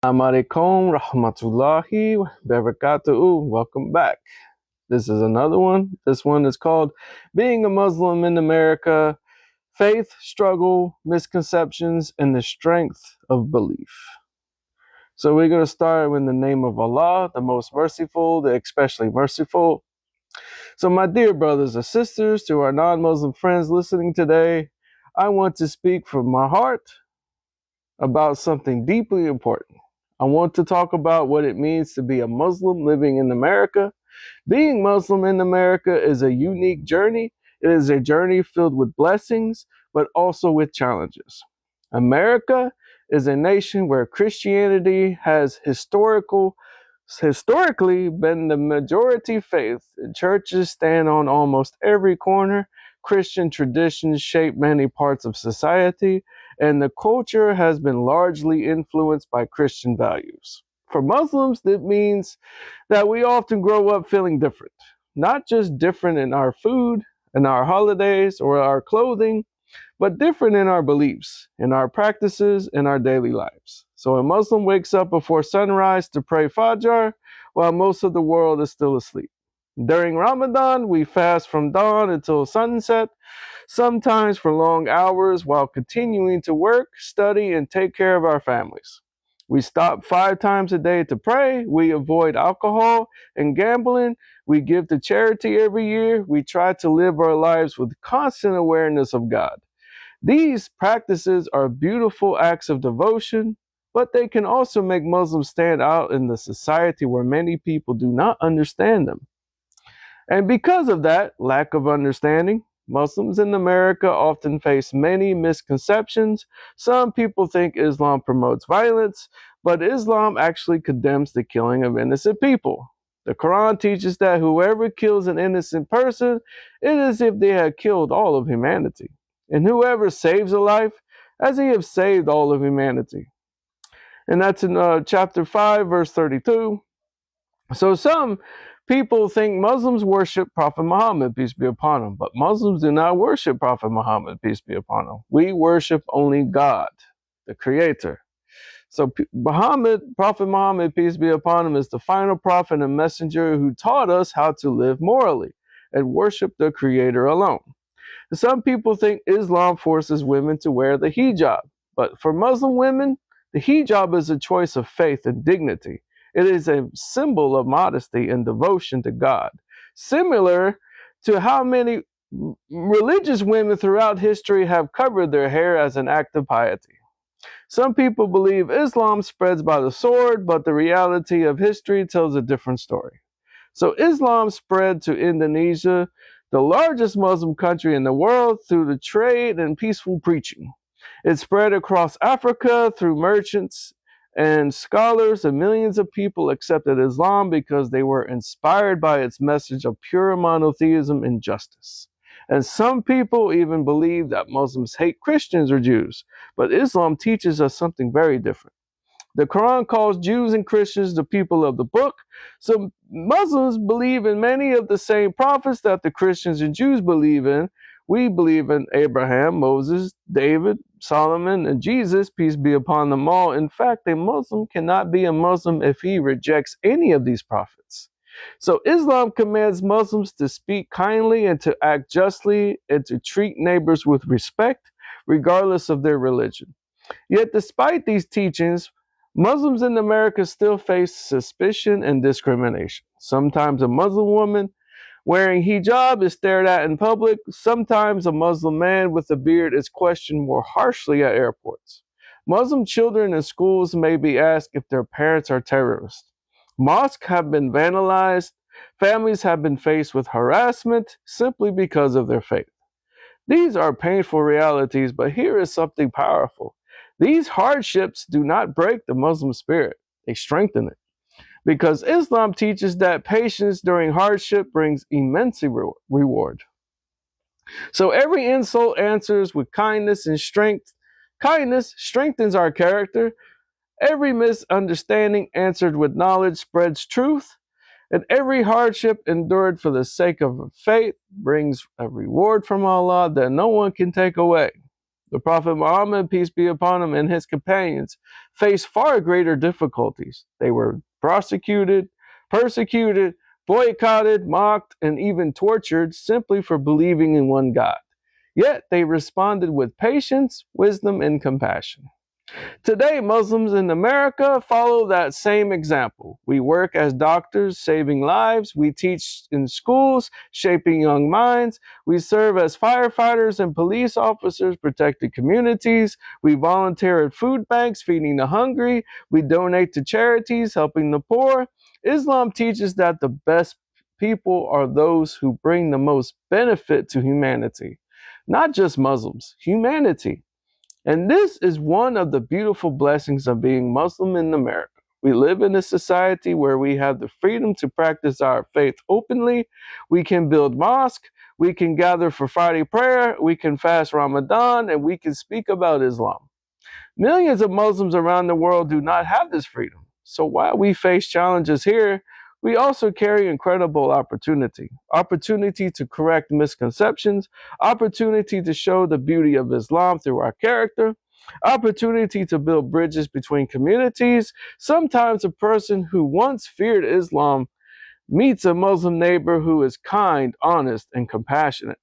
Alaikum rahmatullahi wa barakatuh. Welcome back. This is another one. This one is called Being a Muslim in America, Faith, Struggle, Misconceptions, and the Strength of Belief. So we're going to start in the name of Allah, the most merciful, the especially merciful. So my dear brothers and sisters, to our non-Muslim friends listening today, I want to speak from my heart about something deeply important. I want to talk about what it means to be a Muslim living in America. Being Muslim in America is a unique journey. It is a journey filled with blessings, but also with challenges. America is a nation where Christianity has historically been the majority faith. Churches stand on almost every corner. Christian traditions shape many parts of society, and the culture has been largely influenced by Christian values. For Muslims, that means that we often grow up feeling different, not just different in our food, in our holidays, or our clothing, but different in our beliefs, in our practices, in our daily lives. So a Muslim wakes up before sunrise to pray Fajr, while most of the world is still asleep. During Ramadan, we fast from dawn until sunset, sometimes for long hours while continuing to work, study, and take care of our families. We stop 5 times a day to pray. We avoid alcohol and gambling. We give to charity every year. We try to live our lives with constant awareness of God. These practices are beautiful acts of devotion, but they can also make Muslims stand out in the society where many people do not understand them. And because of that lack of understanding, Muslims in America often face many misconceptions. Some people think Islam promotes violence, but Islam actually condemns the killing of innocent people. The Quran teaches that whoever kills an innocent person, it is as if they had killed all of humanity. And whoever saves a life, as he have saved all of humanity. And that's in chapter 5, verse 32. So some people think Muslims worship Prophet Muhammad, peace be upon him, but Muslims do not worship Prophet Muhammad, peace be upon him. We worship only God, the Creator. So Prophet Muhammad, peace be upon him, is the final prophet and messenger who taught us how to live morally and worship the Creator alone. Some people think Islam forces women to wear the hijab, but for Muslim women, the hijab is a choice of faith and dignity. It is a symbol of modesty and devotion to God, similar to how many religious women throughout history have covered their hair as an act of piety. Some people believe Islam spreads by the sword, but the reality of history tells a different story. So Islam spread to Indonesia, the largest Muslim country in the world, through the trade and peaceful preaching. It spread across Africa through merchants and scholars, and millions of people accepted Islam because they were inspired by its message of pure monotheism and justice. And some people even believe that Muslims hate Christians or Jews, but Islam teaches us something very different. The Quran calls Jews and Christians the people of the book. So Muslims believe in many of the same prophets that the Christians and Jews believe in. We believe in Abraham, Moses, David, Solomon, and Jesus, peace be upon them all. In fact, a Muslim cannot be a Muslim if he rejects any of these prophets. So Islam commands Muslims to speak kindly and to act justly and to treat neighbors with respect, regardless of their religion. Yet, despite these teachings, Muslims in America still face suspicion and discrimination. Sometimes a Muslim woman wearing hijab is stared at in public. Sometimes a Muslim man with a beard is questioned more harshly at airports. Muslim children in schools may be asked if their parents are terrorists. Mosques have been vandalized. Families have been faced with harassment simply because of their faith. These are painful realities, but here is something powerful. These hardships do not break the Muslim spirit, they strengthen it. Because Islam teaches that patience during hardship brings immense reward. So every insult answers with kindness and strength. Kindness strengthens our character. Every misunderstanding answered with knowledge spreads truth. And every hardship endured for the sake of faith brings a reward from Allah that no one can take away. The Prophet Muhammad, peace be upon him, and his companions faced far greater difficulties. They were prosecuted, persecuted, boycotted, mocked, and even tortured simply for believing in one God. Yet they responded with patience, wisdom, and compassion. Today, Muslims in America follow that same example. We work as doctors, saving lives. We teach in schools, shaping young minds. We serve as firefighters and police officers, protecting communities. We volunteer at food banks, feeding the hungry. We donate to charities, helping the poor. Islam teaches that the best people are those who bring the most benefit to humanity. Not just Muslims, humanity. And this is one of the beautiful blessings of being Muslim in America. We live in a society where we have the freedom to practice our faith openly. We can build mosques, we can gather for Friday prayer, we can fast Ramadan, and we can speak about Islam. Millions of Muslims around the world do not have this freedom. So while we face challenges here, we also carry incredible opportunity. Opportunity to correct misconceptions, opportunity to show the beauty of Islam through our character, opportunity to build bridges between communities. Sometimes a person who once feared Islam meets a Muslim neighbor who is kind, honest, and compassionate.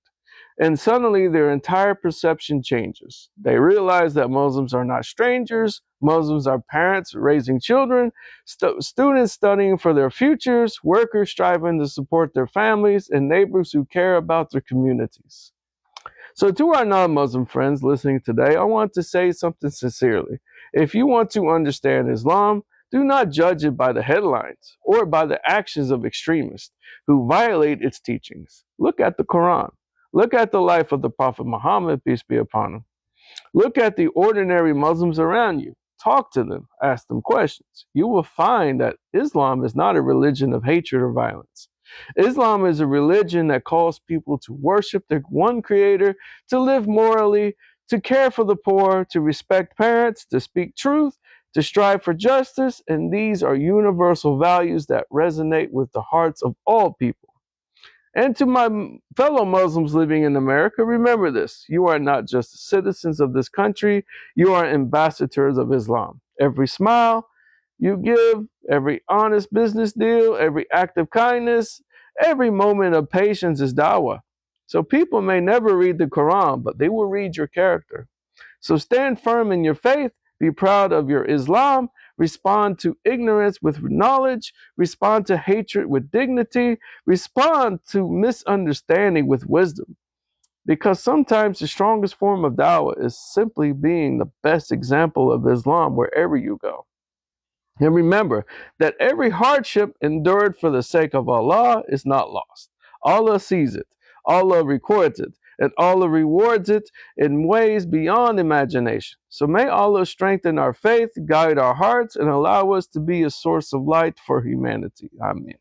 And suddenly their entire perception changes. They realize that Muslims are not strangers. Muslims are parents raising children, students studying for their futures, workers striving to support their families, and neighbors who care about their communities. So, to our non Muslim friends listening today, I want to say something sincerely. If you want to understand Islam, do not judge it by the headlines or by the actions of extremists who violate its teachings. Look at the Quran. Look at the life of the Prophet Muhammad, peace be upon him. Look at the ordinary Muslims around you. Talk to them, ask them questions. You will find that Islam is not a religion of hatred or violence. Islam is a religion that calls people to worship their one creator, to live morally, to care for the poor, to respect parents, to speak truth, to strive for justice, and these are universal values that resonate with the hearts of all people. And to my fellow Muslims living in America, remember this. You are not just citizens of this country, you are ambassadors of Islam. Every smile you give, every honest business deal, every act of kindness, every moment of patience is dawah. So people may never read the Quran, but they will read your character. So stand firm in your faith, be proud of your Islam, respond to ignorance with knowledge, respond to hatred with dignity, respond to misunderstanding with wisdom. Because sometimes the strongest form of dawah is simply being the best example of Islam wherever you go. And remember that every hardship endured for the sake of Allah is not lost. Allah sees it, Allah records it, and Allah rewards it in ways beyond imagination. So may Allah strengthen our faith, guide our hearts, and allow us to be a source of light for humanity. Amen.